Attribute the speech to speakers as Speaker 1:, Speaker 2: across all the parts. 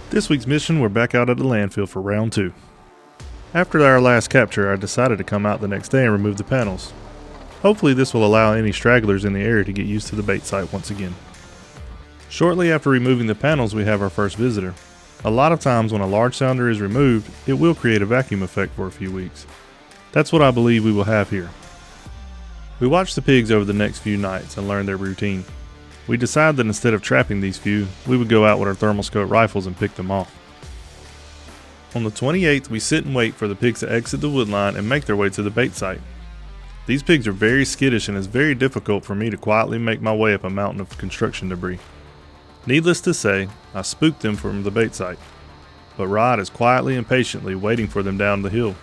Speaker 1: This week's mission, we're back out at the landfill for round 2. After our last capture, I decided to come out the next day and remove the panels. Hopefully this will allow any stragglers in the area to get used to the bait site once again. Shortly after removing the panels, we have our first visitor. A lot of times when a large sounder is removed, it will create a vacuum effect for a few weeks. That's what I believe we will have here. We watched the pigs over the next few nights and learned their routine. We decided that instead of trapping these few, we would go out with our thermal scope rifles and pick them off. On the 28th, we sit and wait for the pigs to exit the wood line and make their way to the bait site. These pigs are very skittish and it's very difficult for me to quietly make my way up a mountain of construction debris. Needless to say, I spooked them from the bait site, but Rod is quietly and patiently waiting for them down the hill.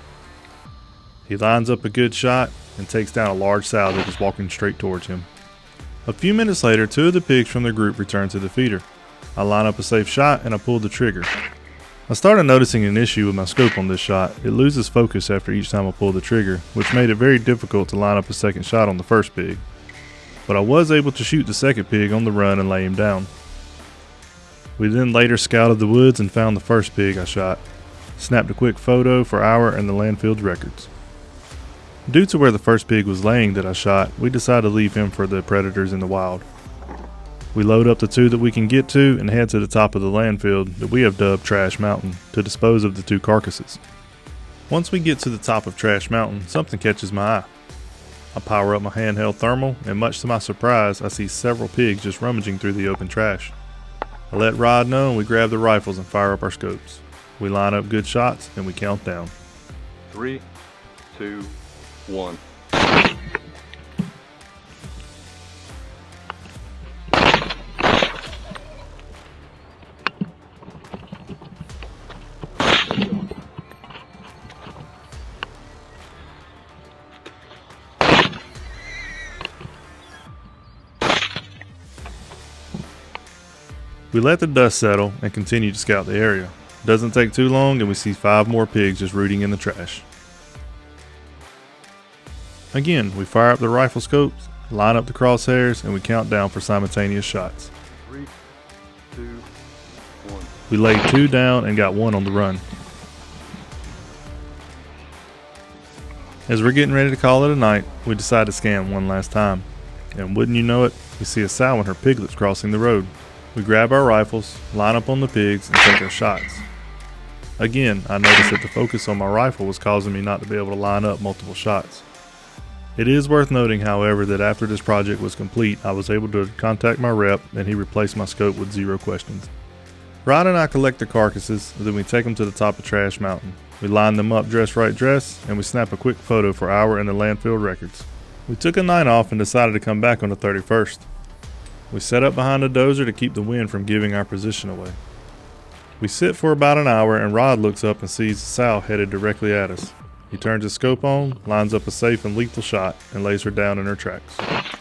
Speaker 1: He lines up a good shot and takes down a large sow that is walking straight towards him. A few minutes later, 2 of the pigs from the group return to the feeder. I line up a safe shot and I pull the trigger. I started noticing an issue with my scope on this shot. It loses focus after each time I pull the trigger, which made it very difficult to line up a second shot on the first pig. But I was able to shoot the second pig on the run and lay him down. We then later scouted the woods and found the first pig I shot. Snapped a quick photo for our and the landfield's records. Due to where the first pig was laying that I shot, we decided to leave him for the predators in the wild. We load up the 2 that we can get to and head to the top of the landfill that we have dubbed Trash Mountain to dispose of the 2 carcasses. Once we get to the top of Trash Mountain, something catches my eye. I power up my handheld thermal and much to my surprise, I see several pigs just rummaging through the open trash. I let Rod know and we grab the rifles and fire up our scopes. We line up good shots and we count down.
Speaker 2: 3, 2, 1.
Speaker 1: We let the dust settle and continue to scout the area. Doesn't take too long and we see 5 more pigs just rooting in the trash. Again, we fire up the rifle scopes, line up the crosshairs, and we count down for simultaneous shots.
Speaker 2: 3, 2, 1.
Speaker 1: We laid 2 down and got 1 on the run. As we're getting ready to call it a night, we decide to scan one last time. And wouldn't you know it, we see a sow and her piglets crossing the road. We grab our rifles, line up on the pigs, and take our shots. Again, I noticed that the focus on my rifle was causing me not to be able to line up multiple shots. It is worth noting, however, that after this project was complete, I was able to contact my rep and he replaced my scope with 0 questions. Rod and I collect the carcasses, and then we take them to the top of Trash Mountain. We line them up dress right dress, and we snap a quick photo for our and the landfill records. We took a night off and decided to come back on the 31st. We set up behind a dozer to keep the wind from giving our position away. We sit for about an hour and Rod looks up and sees the sow headed directly at us. He turns his scope on, lines up a safe and lethal shot, and lays her down in her tracks. A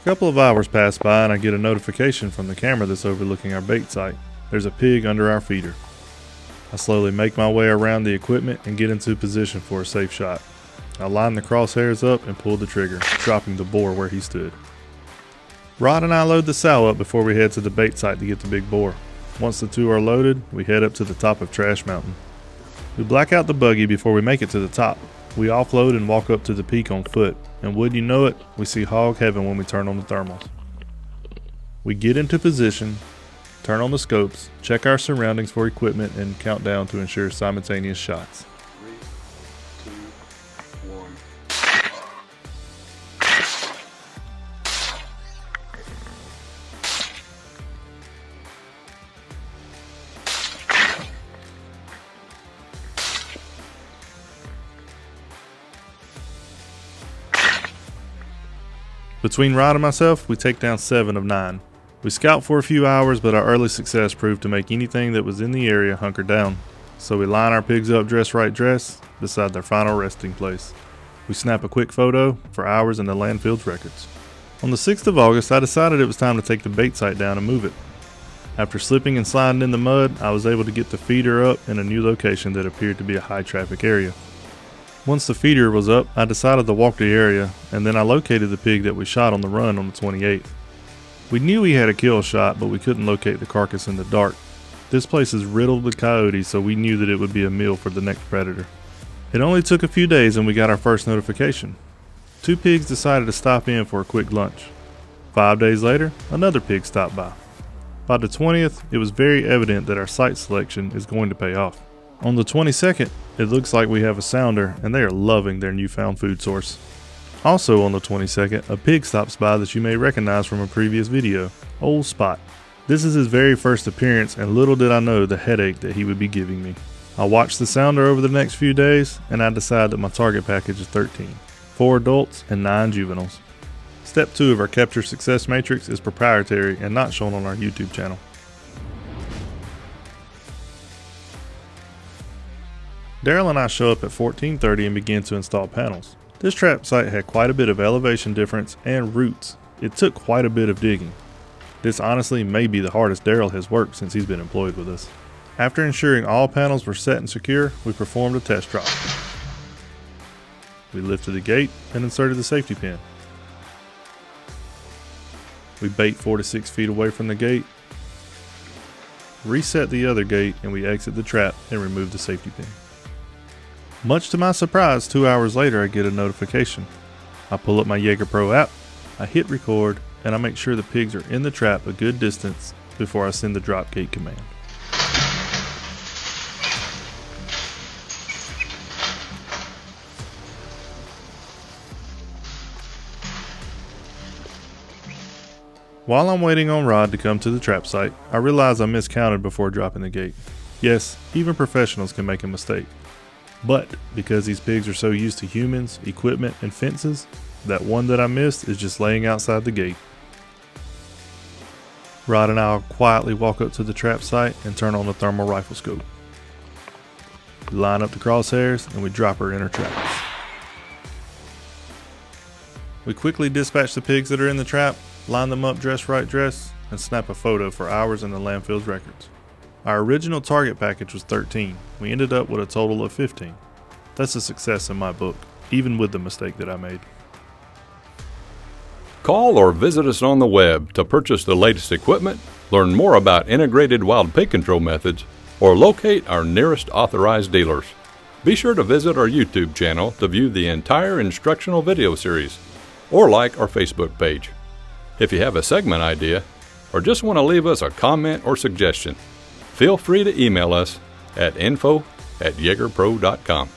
Speaker 1: couple of hours pass by and I get a notification from the camera that's overlooking our bait site. There's a pig under our feeder. I slowly make my way around the equipment and get into position for a safe shot. I line the crosshairs up and pull the trigger, dropping the boar where he stood. Rod and I load the sow up before we head to the bait site to get the big boar. Once the 2 are loaded, we head up to the top of Trash Mountain. We black out the buggy before we make it to the top. We offload and walk up to the peak on foot, and would you know it, we see hog heaven when we turn on the thermals. We get into position, turn on the scopes, check our surroundings for equipment, and count down to ensure simultaneous shots.
Speaker 2: 3, 2, 1.
Speaker 1: Between Rod and myself, we take down 7 of 9. We scout for a few hours, but our early success proved to make anything that was in the area hunker down. So we line our pigs up dress right dress beside their final resting place. We snap a quick photo for ours and the landfield's records. On the 6th of August, I decided it was time to take the bait site down and move it. After slipping and sliding in the mud, I was able to get the feeder up in a new location that appeared to be a high traffic area. Once the feeder was up, I decided to walk the area, and then I located the pig that we shot on the run on the 28th. We knew we had a kill shot, but we couldn't locate the carcass in the dark. This place is riddled with coyotes, so we knew that it would be a meal for the next predator. It only took a few days and we got our first notification. 2 pigs decided to stop in for a quick lunch. 5 days later, another pig stopped by. By the 20th, it was very evident that our site selection is going to pay off. On the 22nd, it looks like we have a sounder and they are loving their newfound food source. Also on the 22nd, a pig stops by that you may recognize from a previous video, Old Spot. This is his very first appearance and little did I know the headache that he would be giving me. I watched the sounder over the next few days and I decided that my target package is 13, 4 adults and 9 juveniles. Step 2 of our capture success matrix is proprietary and not shown on our YouTube channel. Daryl and I show up at 14:30 and begin to install panels. This trap site had quite a bit of elevation difference and roots. It took quite a bit of digging. This honestly may be the hardest Daryl has worked since he's been employed with us. After ensuring all panels were set and secure, we performed a test drop. We lifted the gate and inserted the safety pin. We bait 4 to 6 feet away from the gate, reset the other gate, and we exit the trap and remove the safety pin. Much to my surprise, 2 hours later I get a notification. I pull up my Jager Pro app, I hit record, and I make sure the pigs are in the trap a good distance before I send the drop gate command. While I'm waiting on Rod to come to the trap site, I realize I miscounted before dropping the gate. Yes, even professionals can make a mistake. But because these pigs are so used to humans, equipment, and fences, that one that I missed is just laying outside the gate. Rod and I will quietly walk up to the trap site and turn on the thermal rifle scope. We line up the crosshairs and we drop her in her traps. We quickly dispatch the pigs that are in the trap, line them up dress right dress, and snap a photo for ours and the landfill's records. Our original target package was 13. We ended up with a total of 15. That's a success in my book, even with the mistake that I made.
Speaker 3: Call or visit us on the web to purchase the latest equipment, learn more about integrated wild pig control methods, or locate our nearest authorized dealers. Be sure to visit our YouTube channel to view the entire instructional video series, or like our Facebook page. If you have a segment idea, or just want to leave us a comment or suggestion, feel free to email us at info@jagerpro.com.